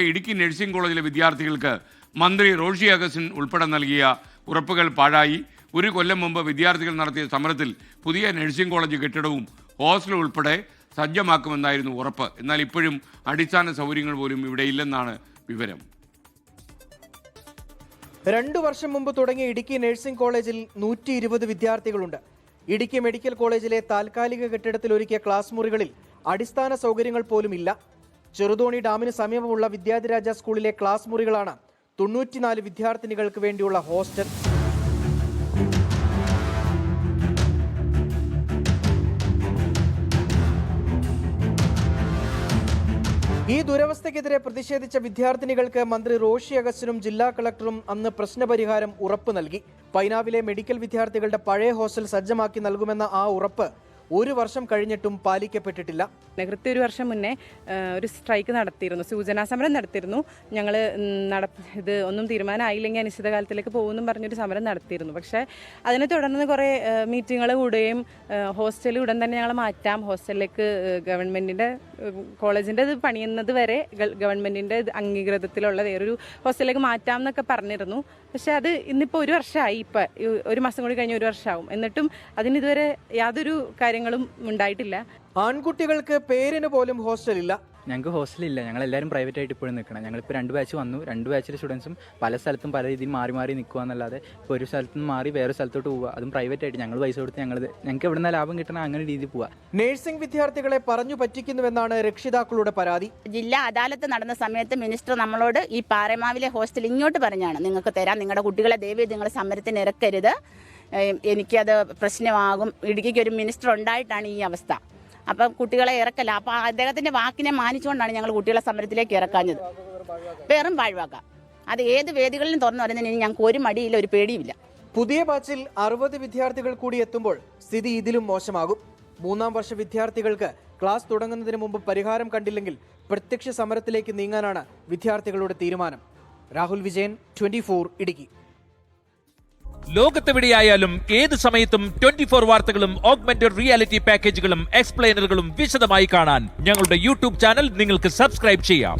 Idukki nursing കോളേജിലെ വിദ്യാർത്ഥികൾക്ക് മന്ത്രി റോഷി അഗസ്റ്റിൻ ഉൾപ്പെടെ നൽകിയ ഉറപ്പുകൾ പാഴായി. ഒരു കൊല്ലം മുമ്പ് വിദ്യാർത്ഥികൾ നടത്തിയ സമരത്തിൽ പുതിയ നഴ്സിംഗ് കോളേജ് കെട്ടിടവും ഹോസ്റ്റലും ഉൾപ്പെടെ സജ്ജമാക്കുമെന്നായിരുന്നു ഉറപ്പ്. എന്നാൽ ഇപ്പോഴും അടിസ്ഥാന സൗകര്യങ്ങൾ പോലും ഇവിടെ ഇല്ലെന്നാണ് വിവരം. 2 വർഷം മുമ്പ് തുടങ്ങിയ ഇടുക്കി നഴ്സിംഗ് കോളേജിൽ 120 വിദ്യാർത്ഥികളുണ്ട്. ഇടുക്കി മെഡിക്കൽ കോളേജിലെ താൽക്കാലിക കെട്ടിടത്തിൽ ഒരുക്കിയ ക്ലാസ് മുറികളിൽ അടിസ്ഥാന സൗകര്യങ്ങൾ പോലും ഇല്ല. ചെറുതോണി ഡാമിന് സമീപമുള്ള വിദ്യാധിരാജ സ്കൂളിലെ ക്ലാസ് മുറികളാണ് 94 വിദ്യാർത്ഥിനികൾക്ക് വേണ്ടിയുള്ള ഹോസ്റ്റൽ. ഈ ദുരവസ്ഥയ്ക്കെതിരെ പ്രതിഷേധിച്ച വിദ്യാർത്ഥിനികൾക്ക് മന്ത്രി റോഷി അഗസ്റ്റിനും ജില്ലാ കളക്ടറും അന്ന് പ്രശ്നപരിഹാരം ഉറപ്പ് നൽകി. പൈനാവിലെ മെഡിക്കൽ വിദ്യാർത്ഥികളുടെ പഴയ ഹോസ്റ്റൽ സജ്ജമാക്കി നൽകുമെന്ന ആ ഉറപ്പ് 1 വർഷം കഴിഞ്ഞിട്ടും പാലിക്കപ്പെട്ടിട്ടില്ല. കൃത്യം 1 വർഷം മുന്നേ ഒരു സ്ട്രൈക്ക് നടത്തിയിരുന്നു, സൂചനാ സമരം നടത്തിയിരുന്നു. ഞങ്ങൾ ഇത് ഒന്നും തീരുമാനമായില്ലെങ്കിൽ അനിശ്ചിതകാലത്തിലേക്ക് പോകുമെന്നും പറഞ്ഞൊരു സമരം നടത്തിയിരുന്നു. പക്ഷേ അതിനെ തുടർന്ന് കുറേ മീറ്റിങ്ങുകൾ കൂടുകയും ഹോസ്റ്റൽ ഉടൻ തന്നെ ഞങ്ങൾ മാറ്റാം, ഹോസ്റ്റലിലേക്ക് ഗവൺമെൻറ്റിൻ്റെ കോളേജിൻ്റെ ഇത് പണിയുന്നത് വരെ ഗവൺമെൻറ്റിൻ്റെ അംഗീകൃതത്തിലുള്ള വേറൊരു ഹോസ്റ്റലിലേക്ക് മാറ്റാം എന്നൊക്കെ പറഞ്ഞിരുന്നു. പക്ഷേ അത് ഇന്നിപ്പോൾ 1 വർഷമായി. ഇപ്പം 1 മാസം കൂടി കഴിഞ്ഞ് 1 വർഷമാവും. എന്നിട്ടും അതിനിതുവരെ യാതൊരു കാര്യങ്ങളും ഉണ്ടായിട്ടില്ല. ആൺകുട്ടികൾക്ക് പേരിന് പോലും ഹോസ്റ്റലില്ല. ഞങ്ങൾക്ക് ഹോസ്റ്റലില്ല, ഞങ്ങളെല്ലാവരും പ്രൈവറ്റ് ആയിട്ട് ഇപ്പോഴും നിൽക്കണം. ഞങ്ങളിപ്പോൾ 2 ബാച്ച് വന്നു. 2 ബാച്ചിലെ സ്റ്റുഡൻസും പല സ്ഥലത്തും പല രീതിയിൽ മാറി നിൽക്കുക എന്നല്ലാതെ ഇപ്പോൾ ഒരു സ്ഥലത്ത് നിന്ന് മാറി വേറെ സ്ഥലത്തോട്ട് പോവുക, അതും പ്രൈവറ്റ് ആയിട്ട്. ഞങ്ങൾ പൈസ കൊടുത്ത് ഞങ്ങൾക്ക് എവിടെ നിന്ന് ലാഭം കിട്ടണം അങ്ങനെ രീതിയിൽ പോവുക. നഴ്സിംഗ് വിദ്യാർത്ഥികളെ പറഞ്ഞു പറ്റിക്കുന്നുവെന്നാണ് രക്ഷിതാക്കളുടെ പരാതി. ജില്ലാ അദാലത്ത് നടന്ന സമയത്ത് മിനിസ്റ്റർ നമ്മളോട് ഈ പാറമാവിലെ ഹോസ്റ്റൽ ഇങ്ങോട്ട് പറഞ്ഞാണ്, നിങ്ങൾക്ക് തരാം, നിങ്ങളുടെ കുട്ടികളെ ദയവേത് നിങ്ങൾ സമരത്തിന് ഇറക്കരുത്, എനിക്കത് പ്രശ്നമാകും. ഇടുക്കിക്ക് ഒരു മിനിസ്റ്റർ ഉണ്ടായിട്ടാണ് ഈ അവസ്ഥ. അപ്പം കുട്ടികളെ ഇറക്കല്ല. അപ്പം അദ്ദേഹത്തിൻ്റെ വാക്കിനെ മാനിച്ചുകൊണ്ടാണ് ഞങ്ങൾ കുട്ടികളെ സമരത്തിലേക്ക് ഇറക്കാഞ്ഞത്. വെറും പാഴ്വാക്ക. അത് ഏത് വേദികളിലും തുറന്നു പറയുന്നതിന് ഞങ്ങൾക്ക് ഒരു മടിയില്ല, ഒരു പേടിയുമില്ല. പുതിയ ബാച്ചിൽ 60 വിദ്യാർത്ഥികൾ കൂടി എത്തുമ്പോൾ സ്ഥിതി ഇതിലും മോശമാകും. 3-ാം വർഷ വിദ്യാർത്ഥികൾക്ക് ക്ലാസ് തുടങ്ങുന്നതിന് മുമ്പ് പരിഹാരം കണ്ടില്ലെങ്കിൽ പ്രത്യക്ഷ സമരത്തിലേക്ക് നീങ്ങാനാണ് വിദ്യാർത്ഥികളുടെ തീരുമാനം. രാഹുൽ വിജയൻ, 24 ഇടുക്കി. ലോകത്തെവിടെയായാലും ഏത് സമയത്തും 24 വാർത്തകളും ഓഗ്മെന്റഡ് റിയാലിറ്റി പാക്കേജുകളും എക്സ്പ്ലെയിനറുകളും വിശദമായി കാണാൻ ഞങ്ങളുടെ യൂട്യൂബ് ചാനൽ നിങ്ങൾക്ക് സബ്സ്ക്രൈബ് ചെയ്യാം.